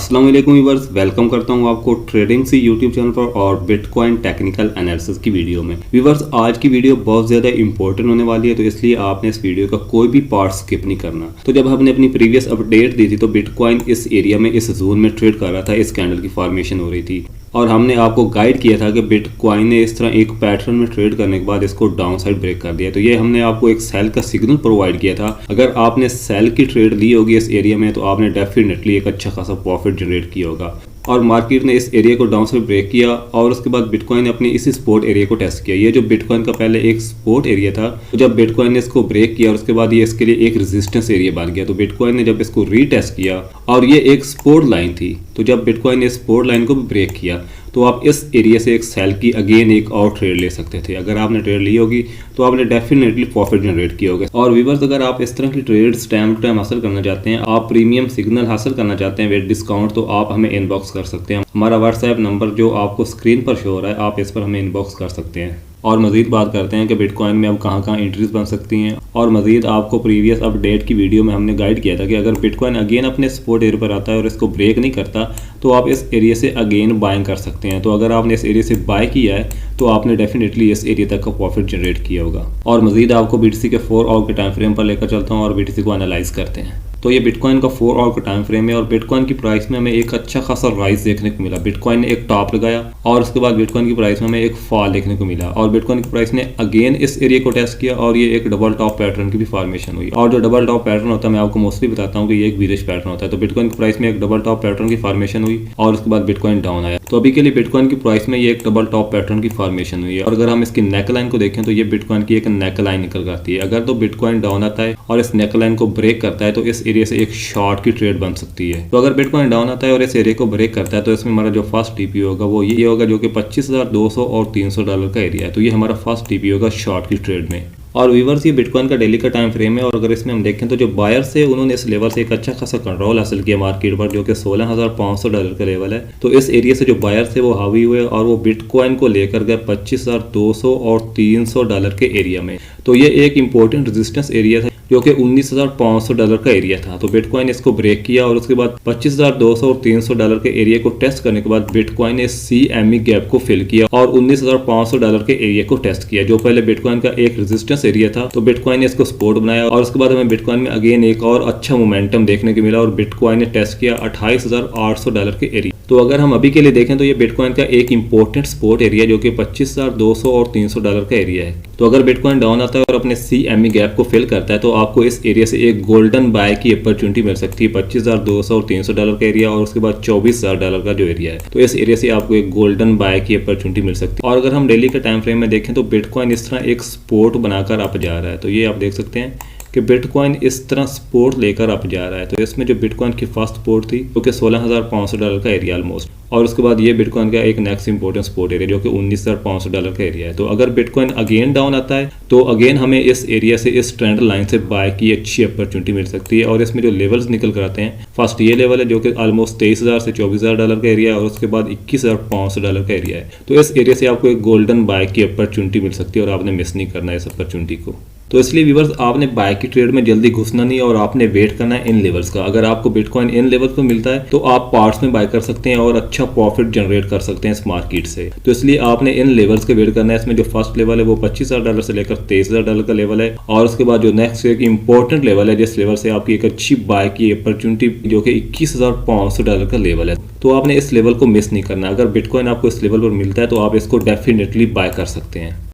अस्सलाम वालेकुम viewers, welcome करता हूं आपको ट्रेडिंग सी यूट्यूब चैनल पर और बिटकॉइन टेक्निकल एनालिसिस की वीडियो में। व्यूअर्स, आज की वीडियो बहुत ज़्यादा इंपॉर्टेंट होने वाली है, तो इसलिए आपने इस वीडियो का कोई भी पार्ट स्किप नहीं करना। तो जब हमने अपनी प्रीवियस अपडेट दी थी तो बिटकॉइन इस एरिया में, इस जोन में ट्रेड कर रहा था, इस कैंडल की फॉर्मेशन हो रही थी और हमने आपको गाइड किया था कि बिटकॉइन ने इस तरह एक पैटर्न में ट्रेड करने के बाद इसको डाउन साइड ब्रेक कर दिया। तो ये हमने आपको एक सेल का सिग्नल प्रोवाइड किया था। अगर आपने सेल की ट्रेड ली होगी इस एरिया में तो आपने डेफिनेटली एक अच्छा खासा प्रॉफिट जनरेट किया होगा। और मार्केट ने इस एरिया को डाउन साइड ब्रेक किया और उसके बाद बिटकॉइन ने अपनी इसी सपोर्ट एरिया को टेस्ट किया। ये जो बिटकॉइन का पहले एक सपोर्ट एरिया था, तो जब बिटकॉइन ने इसको ब्रेक किया और उसके बाद ये इसके लिए एक रेजिस्टेंस एरिया बन गया। तो बिटकॉइन ने जब इसको रीटेस्ट किया और ये एक सपोर्ट लाइन थी, तो जब बिटकॉइन ने सपोर्ट लाइन को भी ब्रेक किया तो आप इस एरिया से एक सेल की अगेन एक और ट्रेड ले सकते थे। अगर आपने ट्रेड ली होगी तो आपने डेफिनेटली प्रॉफिट जनरेट किया होगा। और व्यूअर्स, अगर आप इस तरह की ट्रेड्स टाइम टू टाइम हासिल करना चाहते हैं, आप प्रीमियम सिग्नल हासिल करना चाहते हैं विद डिस्काउंट, तो आप हमें इनबॉक्स कर सकते हैं। हमारा व्हाट्सएप नंबर जो आपको स्क्रीन पर शो हो रहा है, आप इस पर हमें इनबॉक्स कर सकते हैं। और मज़ीद बात करते हैं कि बिटकॉइन में अब कहाँ कहाँ एंट्रीज बन सकती हैं। और मज़ीद आपको प्रीवियस अपडेट की वीडियो में हमने गाइड किया था कि अगर बिटकॉइन अगेन अपने सपोर्ट एरिया पर आता है और इसको ब्रेक नहीं करता तो आप इस एरिया से अगेन बाइंग कर सकते हैं। तो अगर आपने इस एरिया से बाय किया है तो आपने डेफिनेटली इस एरिया तक का प्रॉफिट जनरेट किया होगा। और मज़ीद आपको BTC के 4 आवर के टाइम फ्रेम पर लेकर चलता हूँ और BTC को एनालाइज करते हैं। तो ये बिटकॉइन का 4 आवर का टाइम फ्रेम है और बिटकॉइन की प्राइस में हमें एक अच्छा खासा राइज देखने को मिला। बिटकॉइन ने एक टॉप लगाया और उसके बाद बिटकॉइन की प्राइस में हमें एक फॉल देखने को मिला और बिटकॉइन की प्राइस ने अगेन इस एरिया को टेस्ट किया और ये एक डबल टॉप पैटर्न की भी फॉर्मेशन हुई। और जो डबल टॉप पैटर्न होता है, मैं आपको मोस्टली बताता हूँ कि ये एक बीरिश पैटर्न होता है। तो बिटकॉइन की प्राइस में एक डबल टॉप पैटर्न की फॉर्मेशन हुई और उसके बाद बिटकॉइन डाउन आया। तो अभी के लिए बिटकॉइन की प्राइस में ये एक डबल टॉप पैटर्न की फॉर्मेशन हुई है। और अगर हम इसकी नेक लाइन को देखें तो ये बिटकॉइन की एक नेक लाइन निकल कर आती है। अगर तो बिटकॉइन डाउन आता है और इस नेक लाइन को ब्रेक करता है तो इस एरिया से एक शॉर्ट की ट्रेड बन सकती है। तो अगर बिटकॉइन डाउन आता है और इस एरिया को ब्रेक करता है तो इसमें हमारा जो फर्स्ट टीपी होगा वो ये होगा, जो कि $25,200 और $300 का एरिया है। तो ये हमारा फर्स्ट टीपी होगा शॉर्ट की ट्रेड में। और व्यूअर्स, ये बिटकॉइन का डेली का टाइम फ्रेम है और अगर इसमें हम देखें तो जो बायर्स है उन्होंने इस लेवल से एक अच्छा खासा कंट्रोल हासिल किया मार्केट पर, जो कि $16,500 का लेवल है। तो इस एरिया से जो बायर्स है वो हावी हुए और वो बिटकॉइन को लेकर गए $25,200 और $300 के एरिया में। तो ये एक इंपॉर्टेंट रेजिस्टेंस एरिया था जो कि $19,500 का एरिया था। तो बिटकॉइन इसको ब्रेक किया और उसके बाद $25,200 और $300 के एरिया को टेस्ट करने के बाद बिटकॉइन ने CME गैप को फिल किया और $19,500 के एरिया को टेस्ट किया, जो पहले बिटकॉइन का एक रेजिस्टेंस एरिया था। तो बिटकॉइन ने इसको सपोर्ट बनाया और उसके बाद हमें बिटकॉइन में अगेन एक और अच्छा मोमेंटम देखने को मिला और बिटकॉइन ने टेस्ट किया $28,800 के एरिया। तो अगर हम अभी के लिए देखें तो ये बिटकॉइन का एक इंपॉर्टेंट सपोर्ट एरिया जो कि $25,200 और $300 का एरिया है। तो अगर बिटकॉइन डाउन आता है और अपने CME गैप को फिल करता है तो आपको इस एरिया से एक गोल्डन बाय की अपॉर्चुनिटी मिल सकती है। $25,200 और $300 का एरिया और उसके बाद $24,000 का जो एरिया है, तो इस एरिया से आपको एक गोल्डन बाय की अपॉर्चुनिटी मिल सकती है। और अगर हम डेली के टाइम फ्रेम में देखें तो बिटकॉइन इस तरह एक सपोर्ट बनाकर अप जा रहा है। तो ये आप देख सकते हैं कि बिटकॉइन इस तरह सपोर्ट लेकर अप जा रहा है। तो इसमें जो बिटकॉइन की फर्स्ट सपोर्ट थी जो कि $16,500 का एरिया ऑलमोस्ट, और उसके बाद ये बिटकॉइन का एक नेक्स्ट इंपॉर्टेंट सपोर्ट एरिया जो कि $19,500 का एरिया है। तो अगर बिटकॉइन अगेन डाउन आता है तो अगेन हमें इस एरिया से, इस ट्रेंड लाइन से बाय की अच्छी अपॉर्चुनिटी मिल सकती है। और इसमें जो लेवल्स निकल कर आते हैं, फर्स्ट ये लेवल है जो कि ऑलमोस्ट $23,000 से $24,000 का एरिया है और उसके बाद $21,500 का एरिया है। तो इस एरिया से आपको एक गोल्डन बाय की अपॉर्चुनिटी मिल सकती है और आपने मिस नहीं करना है इस अपॉर्चुनिटी को। तो इसलिए व्यूअर्स, आपने बाय की ट्रेड में जल्दी घुसना नहीं और आपने वेट करना है इन लेवल्स का। अगर आपको बिटकॉइन इन लेवल्स पर मिलता है तो आप पार्ट्स में बाय कर सकते हैं और अच्छा प्रॉफिट जनरेट कर सकते हैं इस मार्केट से। तो इसलिए आपने इन लेवल्स के वेट करना है। इसमें जो फर्स्ट लेवल है वो $25,000 से लेकर $23,000 का लेवल है और उसके बाद जो नेक्स्ट एक इंपॉर्टेंट लेवल है जिस लेवल से आपकी एक अच्छी बाय की अपॉर्चुनिटी जो कि $21,500 का लेवल है। तो आपने इस लेवल को मिस नहीं करना। अगर बिटकॉइन आपको इस लेवल पर मिलता है तो आप इसको डेफिनेटली बाय कर सकते हैं।